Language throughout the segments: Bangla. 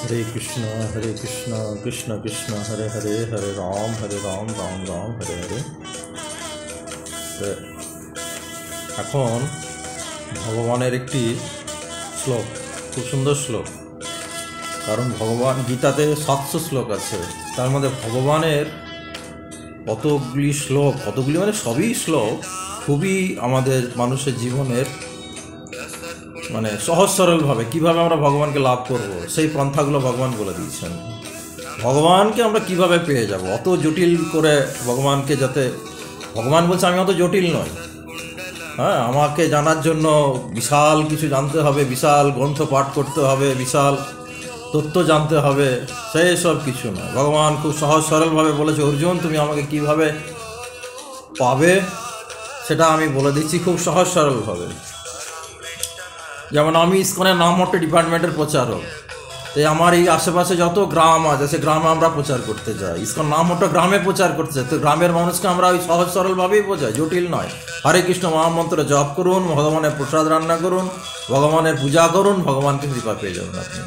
हरे कृष्ण कृष्ण कृष्ण हरे हरे हरे राम राम राम हरे हरे। এখন ভগবানের একটি শ্লোক, খুব সুন্দর শ্লোক, কারণ ভগবান গীতাতে 700 শ্লোক আছে, তার মধ্যে ভগবানের কতগুলি শ্লোক, কতগুলি মানে সবই শ্লোক খুবই আমাদের মানুষের জীবনের মানে সহজ সরলভাবে কীভাবে আমরা ভগবানকে লাভ করব সেই পন্থাগুলো ভগবান বলে দিয়েছেন। ভগবানকে আমরা কিভাবে পেয়ে যাব, অত জটিল করে ভগবানকে, যাতে ভগবান বলছে আমি অত জটিল নই, হ্যাঁ, আমাকে জানার জন্য বিশাল কিছু জানতে হবে, বিশাল গ্রন্থ পাঠ করতে হবে, বিশাল তত্ত্ব জানতে হবে, সেই সব কিছু নয়। ভগবান খুব সহজ সরলভাবে বলেছে, অর্জুন তুমি আমাকে কিভাবে পাবে সেটা আমি বলে দিচ্ছি খুব সহজ সরলভাবে। যেমন আমি ইসকনের নামহট্ট ডিপার্টমেন্টের প্রচারক, তাই আমার এই আশেপাশে যত গ্রাম আছে সে গ্রামে আমরা প্রচার করতে যাই, ইসকন নামহট্ট গ্রামে প্রচার করতে চাই, তো গ্রামের মানুষকে আমরা ওই সহজ সরলভাবেই বোঝাই, জটিল নয়। হরে কৃষ্ণ মহামন্ত্র জপ করুন, ভগবানের প্রসাদ রান্না করুন, ভগবানের পূজা করুন, ভগবানকে কৃপা পেয়ে যাবেন আপনি।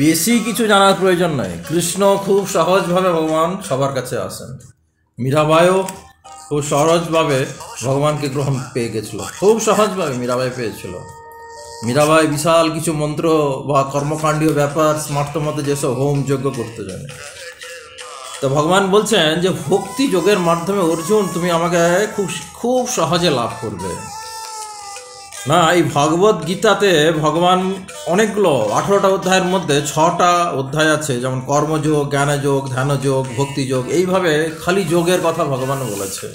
বেশি কিছু জানার প্রয়োজন নাই, কৃষ্ণ খুব সহজভাবে ভগবান সবার কাছে আসেন। মীরাবাইও খুব সহজভাবে ভগবানকে গ্রহণ পেয়ে গেছিল, খুব সহজভাবে মীরাবাই পেয়েছিল। মীরাবাই বিশাল কিছু মন্ত্র বা কর্মকাণ্ডীয় ব্যাপার স্মার্ত মতে যেসব হোম যজ্ঞ করতে জানে। তো ভগবান বলছেন যে ভক্তি যোগের মাধ্যমে অর্জুন তুমি আমাকে খুব খুব সহজে লাভ করবে। না, এই ভগবত গীতাতে ভগবান অনেকগুলো 18টা অধ্যায়ের মধ্যে 6টা অধ্যায় আছে, যেমন কর্মযোগ, জ্ঞানযোগ, ধ্যানযোগ, ভক্তিযোগ, এইভাবে খালি যোগের কথা ভগবান বলেছে।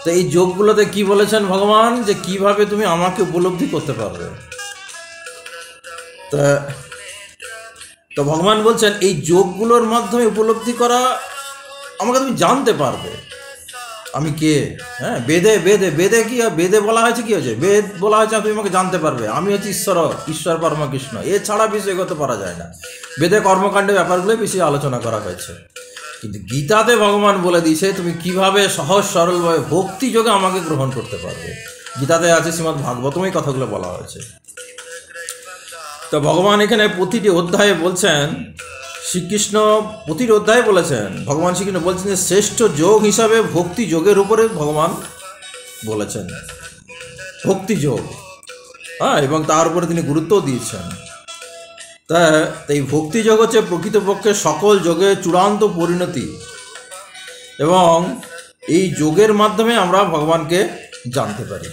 তো এই যোগগুলোতে কি বলেছেন ভগবান, যে কিভাবে তুমি আমাকে উপলব্ধি করতে পারবে। তো ভগবান বলছেন এই যোগগুলোর মাধ্যমে উপলব্ধি করা, আমাকে তুমি জানতে পারবে আমি কে। হ্যাঁ, বেদে বেদে বেদে কি, বেদে বলা হয়েছে কি হয়েছে, বেদ বলা হয়েছে তুমি আমাকে জানতে পারবে আমি হচ্ছে ঈশ্বর পরমা কৃষ্ণ, এছাড়া বিষয় করতে পারা যায় না। বেদে কর্মকাণ্ডের ব্যাপারগুলোই বেশি আলোচনা করা হয়েছে, কিন্তু গীতাতে ভগবান বলে দিয়েছে তুমি কিভাবে সহজ সরলভাবে ভক্তি যোগে আমাকে গ্রহণ করতে পারবে। গীতাতে আছে, শ্রীমদ্ ভাগবতম এই কথাগুলো বলা হয়েছে। তো ভগবান এখানে প্রতিটি অধ্যায়ে বলছেন, শ্রীকৃষ্ণ প্রতিটি অধ্যায়ে বলেছেন, ভগবান শ্রীকৃষ্ণ বলছেন যে শ্রেষ্ঠ যোগ হিসাবে ভক্তি যোগের উপরে ভগবান বলেছেন, ভক্তি যোগ, হ্যাঁ, এবং তার উপরে তিনি গুরুত্ব দিয়েছেন। তা এই ভক্তিযোগ হচ্ছে প্রকৃতপক্ষে সকল যোগের চূড়ান্ত পরিণতি, এবং এই যোগের মাধ্যমে আমরা ভগবানকে জানতে পারি।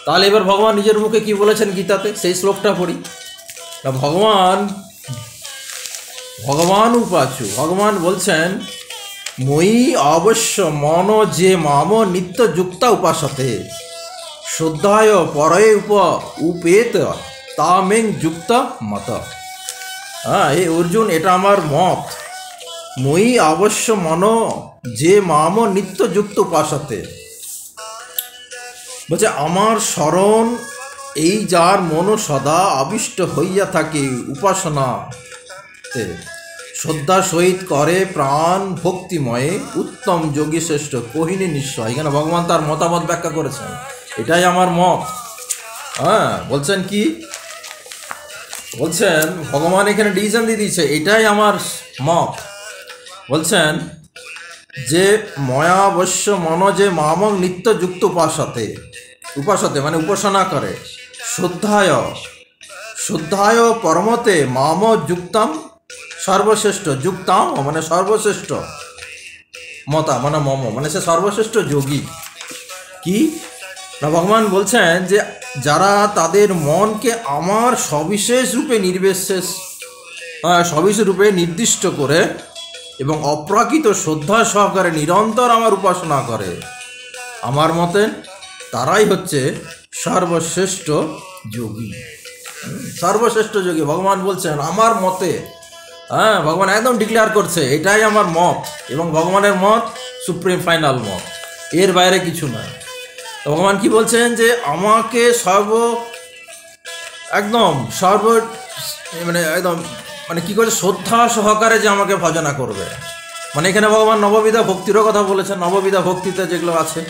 তাহলে এবার ভগবান নিজের মুখে কি বলেছেন গীতাতে, সেই শ্লোকটা পড়ি না। ভগবান উপাচু, ভগবান বলছেন মই অবশ্য মন যে মাম নিত্য যুক্তা উপাসতে শ্রদ্ধায় পরয়ে উপেত তামেং যুক্তা মত। হ্যাঁ, এই অর্জুন এটা আমার মত, মই অবশ্য মন যে মাম নিত্য যুক্ত উপাসতে, বলছে আমার স্মরণ এই যার মন সদা আবিষ্ট হইয়া থাকে উপাসনাতে, শ্রদ্ধা সহিত করে প্রাণ ভক্তিময়ে উত্তম যোগী শ্রেষ্ঠ কহিনী নিশ্চয়। এখানে ভগবান তার মতামত ব্যাখ্যা করেছেন, এটাই আমার মত। হ্যাঁ, বলছেন কি বলছেন ভগবান এখানে ডিসিশন দিয়ে দিয়েছে, এটাই আমার মত। বলছেন যে ময়াবশ্য মন যে মামং নিত্য যুক্ত উপাসতে মানে উপাসনা করে, শ্রদ্ধায় পরমতে মাম যুক্তাম সর্বশ্রেষ্ঠ, যুক্তাম মানে সর্বশ্রেষ্ঠ, মতা মানে মম মানে সে সর্বশ্রেষ্ঠ যোগী। কি না, ভগবান বলছেন যে যারা তাদের মনকে আমার সবিশেষ রূপে নির্দিষ্ট করে এবং অপ্রাকৃত শ্রদ্ধা সহকারে নিরন্তর আমার উপাসনা করে, আমার মতে তারাই হচ্ছে সর্বশ্রেষ্ঠ যোগী। সর্বশ্রেষ্ঠ যোগী ভগবান বলছেন আমার মতে। হ্যাঁ, ভগবান একদম ডিক্লেয়ার করছে এটাই আমার মত, এবং ভগবানের মত সুপ্রিম ফাইনাল মত, এর বাইরে কিছু নয়। তো ভগবান কি বলছেন যে আমাকে একদম কি করে শ্রদ্ধা সহকারে যে আমাকে ভজনা করবে। মানে এখানে ভগবান নববিধা ভক্তিরও কথা বলেছেন, নববিধা ভক্তিতে যেগুলো আছে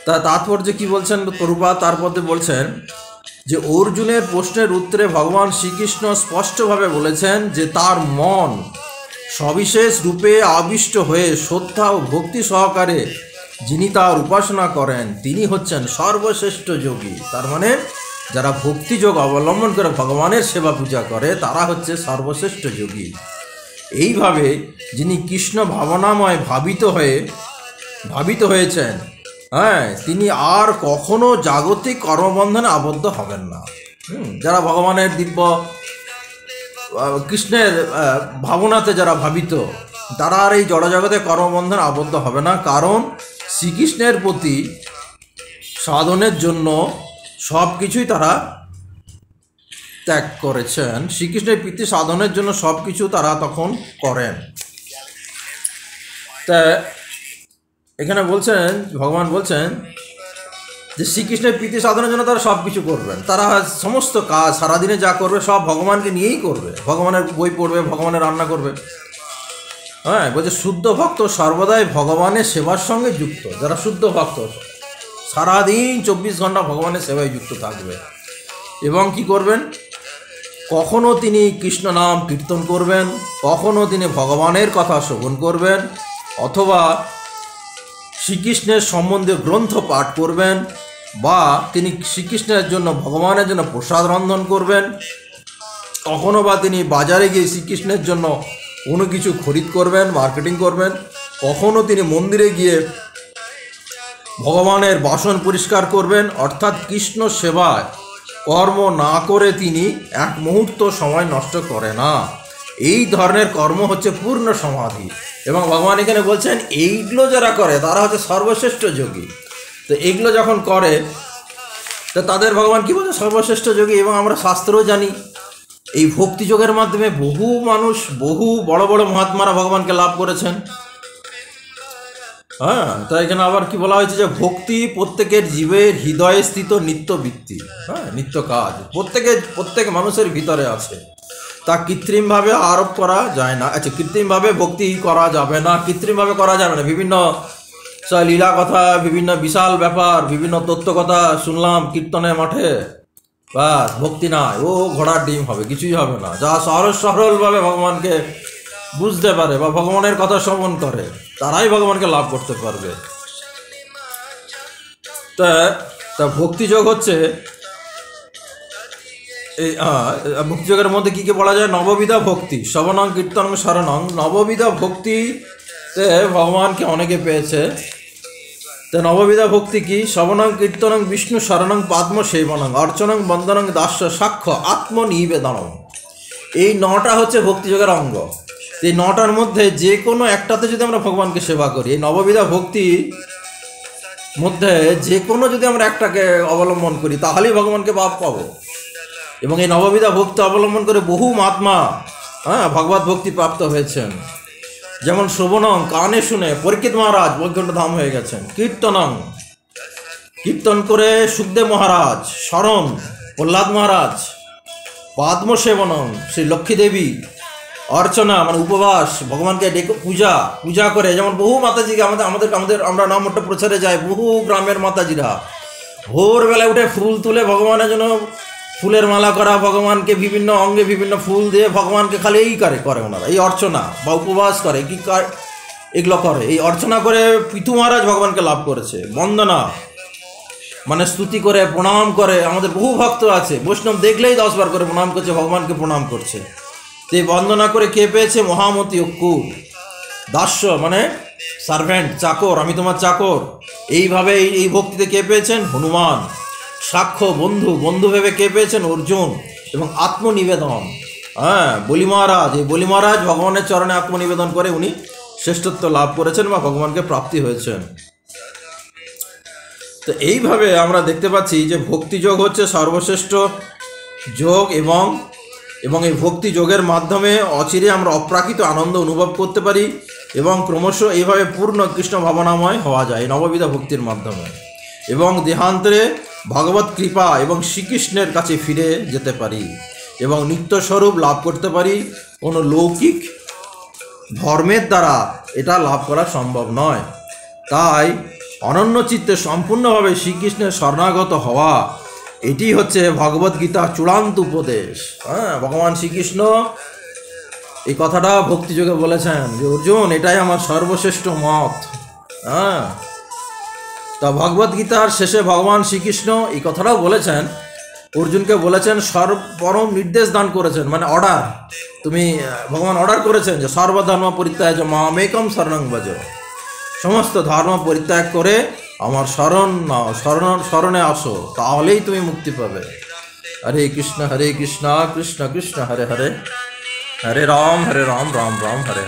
তা তাৎপর্য কি বলছেন প্রভুপাদ, তারপরে বলছেন যে অর্জুনের প্রশ্নের উত্তরে ভগবান শ্রীকৃষ্ণ স্পষ্টভাবে বলেছেন যে তার মন সবিশেষ রূপে আবিষ্ট হয়ে শ্রদ্ধা ও ভক্তি সহকারে যিনি তার উপাসনা করেন তিনি হচ্ছেন সর্বশ্রেষ্ঠ যোগী। তার মানে যারা ভক্তিযোগ অবলম্বন করে ভগবানের সেবা পূজা করে তারা হচ্ছে সর্বশ্রেষ্ঠ যোগী। এইভাবে যিনি কৃষ্ণ ভাবনাময় ভাবিত হয়েছেন, হ্যাঁ, তিনি আর কখনো জাগতিক কর্মবন্ধনে আবদ্ধ হবেন না। যারা ভগবানের দিব্য কৃষ্ণের ভাবনাতে যারা ভাবিত তারা আর এই জড়জগতে কর্মবন্ধনে আবদ্ধ হবে না, কারণ শ্রীকৃষ্ণের প্রতি সাধনের জন্য সব কিছুই তারা ত্যাগ করেছেন। শ্রীকৃষ্ণের প্রীতি সাধনের জন্য সব কিছু তারা তখন করেন। তা এখানে বলছেন, ভগবান বলছেন যে শ্রীকৃষ্ণের প্রীতি সাধনের জন্য তারা সব কিছু করবেন। তারা সমস্ত কাজ সারাদিনে যা করবে সব ভগবানকে নিয়েই করবে, ভগবানের বই পড়বে, ভগবানের রান্না করবে। হ্যাঁ, বলছে শুদ্ধ ভক্ত সর্বদাই ভগবানের সেবার সঙ্গে যুক্ত। যারা শুদ্ধ ভক্ত সারাদিন 24 ঘন্টা ভগবানের সেবায় যুক্ত থাকবে। এবং কি করবেন, কখনো তিনি কৃষ্ণ নাম কীর্তন করবেন, কখনো তিনি ভগবানের কথা শ্রবণ করবেন, অথবা শ্রীকৃষ্ণের সম্বন্ধে গ্রন্থ পাঠ করবেন, বা তিনি শ্রীকৃষ্ণের জন্য ভগবানের জন্য প্রসাদ রন্ধন করবেন, কখনো বা তিনি বাজারে গিয়ে শ্রীকৃষ্ণের জন্য কোনো কিছু খরিদ করবেন, মার্কেটিং করবেন, কখনো তিনি মন্দিরে গিয়ে ভগবানের বাসন পরিষ্কার করবেন। অর্থাৎ কৃষ্ণ সেবায় কর্ম না করে তিনি এক মুহূর্ত সময় নষ্ট করে না। এই ধরনের কর্ম হচ্ছে পূর্ণ সমাধি। এবং ভগবান এখানে বলছেন এইগুলো যারা করে তারা হচ্ছে সর্বশ্রেষ্ঠ যোগী। তো এইগুলো যখন করে তো তাদের ভগবান কী বলছে, সর্বশ্রেষ্ঠ যোগী। এবং আমরা শাস্ত্রও জানি এই ভক্তিযোগের মাধ্যমে বহু মানুষ, বহু বড় বড় মহাত্মারা ভগবানকে লাভ করেছেন। হ্যাঁ, তাই এখানে আবার কি বলা হয়েছে যে ভক্তি প্রত্যেকের জীবের হৃদয়ে স্থিত নিত্যবৃত্তি। হ্যাঁ, নিত্য কাজ প্রত্যেক মানুষের ভিতরে আছে, তা কৃত্রিমভাবে আরোপ করা যায় না। আচ্ছা, কৃত্রিমভাবে ভক্তি করা যাবে না, কৃত্রিমভাবে করা যাবে না। বিভিন্ন লীলা কথা, বিভিন্ন বিশাল ব্যাপার, বিভিন্ন তত্ত্ব কথা শুনলাম কীর্তনের মাঠে, বাস ভক্তি নাই, ও ঘোড়ার ডিম হবে, কিছুই হবে না। যা সরলভাবে ভগবানকে বুঝতে পারে বা ভগবানের কথা শ্রবণ করে তারাই ভগবানকে লাভ করতে পারবে। তা ভক্তিযোগ হচ্ছে এই ভক্তিযোগের মধ্যে কী কী বলা যায়, নববিধা ভক্তি, শ্রবণং কীর্তনং শরণং। নববিধা ভক্তিতে ভগবানকে অনেকে পেয়েছে। তো নববিধা ভক্তি কি, শ্রবণং কীর্তনং বিষ্ণু শরণং পাদ্ম সেবনং অর্চনং বন্দনং দাস্য সাক্ষ্য আত্মনিবেদনং। এই 9টা হচ্ছে ভক্তিযোগের অঙ্গ। এই 9টার মধ্যে যে কোনো একটাতে যদি আমরা ভগবানকে সেবা করি, এই নববিধা ভক্তির মধ্যে যে কোনো যদি আমরা একটাকে অবলম্বন করি তাহলেই ভগবানকে পাবো। এবং এই নববিধা ভক্তি অবলম্বন করে বহু মহাত্মা ভগবত ভক্তি প্রাপ্ত হয়েছেন। যেমন শ্রবণং, কানে শুনে পরীক্ষিত মহারাজ বৈকুণ্ঠ ধাম হয়ে গেছেন। কীর্তনং, কীর্তন করে সুখদেব মহারাজ, শরণ প্রহ্লাদ মহারাজ, পাদ্ম সেবনং শ্রী লক্ষ্মী দেবী, অর্চনা মানে উপবাস, ভগবানকে ডেকে পূজা করে, যেমন বহু মাতাজিকে আমরা নামটা প্রচারে যাই, বহু গ্রামের মাতাজিরা ভোরবেলায় উঠে ফুল তুলে ভগবানের জন্য ফুলের মালা করা, ভগবানকে বিভিন্ন অঙ্গে বিভিন্ন ফুল দিয়ে ভগবানকে খালি এই করে ওনারা, এই অর্চনা বা উপবাস করে, এগুলো করে। এই অর্চনা করে পিতু মহারাজ ভগবানকে লাভ করেছে। বন্দনা মানে স্তুতি করে, প্রণাম করে। আমাদের বহু ভক্ত আছে, বৈষ্ণব দেখলেই 10 বার করে প্রণাম করছে, ভগবানকে প্রণাম করছে। তো এই বন্দনা করে কে পেয়েছে, মহামতি অক্কুর। দাস্য মানে সার্ভেন্ট, চাকর, আমি তোমার চাকর। এইভাবে এই ভক্তিতে কে পেয়েছেন, হনুমান। সাক্ষ্য বন্ধু ভেবে কে পেয়েছেন, অর্জুন। এবং আত্মনিবেদন, বলি মহারাজ। এই বলি মহারাজ ভগবানের চরণে আত্মনিবেদন করে উনি শ্রেষ্ঠত্ব লাভ করেছেন বা ভগবানকে প্রাপ্তি হয়েছেন। তো এইভাবে আমরা দেখতে পাচ্ছি যে ভক্তিযোগ হচ্ছে সর্বশ্রেষ্ঠ যোগ। এবং এই ভক্তি যোগের মাধ্যমে অচিরে আমরা অপ্রাকৃত আনন্দ অনুভব করতে পারি এবং ক্রমশ এইভাবে পূর্ণ কৃষ্ণ ভাবনাময় হওয়া যায় নববিধা ভক্তির মাধ্যমে। এবং দেহান্তরে ভগবত কৃপা এবং শ্রীকৃষ্ণের কাছে ফিরে যেতে পারি এবং নিত্যস্বরূপ লাভ করতে পারি। কোনো লৌকিক ধর্মের দ্বারা এটা লাভ করা সম্ভব নয়। তাই অনন্য চিত্তে সম্পূর্ণভাবে শ্রীকৃষ্ণের শরণাগত হওয়া এটি হচ্ছে ভগবদ গীতার চূড়ান্ত উপদেশ। হ্যাঁ, ভগবান শ্রীকৃষ্ণ এই কথাটা ভক্তিযোগে বলেছেন যে অর্জুন, এটাই আমার সর্বশ্রেষ্ঠ মত। হ্যাঁ, তা ভগবদ গীতার শেষে ভগবান শ্রীকৃষ্ণ এই কথাটাও বলেছেন, অর্জুনকে বলেছেন, পরম নির্দেশ দান করেছেন, মানে অর্ডার। তুমি ভগবান অর্ডার করেছেন যে সর্বধর্ম পরিত্যাজ্য মামেকম শরণং ভজ, সমস্ত ধর্ম পরিত্যাগ করে আমার শরণে আসো, তাহলেই তুমি মুক্তি পাবে। হরে কৃষ্ণ কৃষ্ণ কৃষ্ণ হরে হরে, হরে রাম রাম রাম হরে হরে।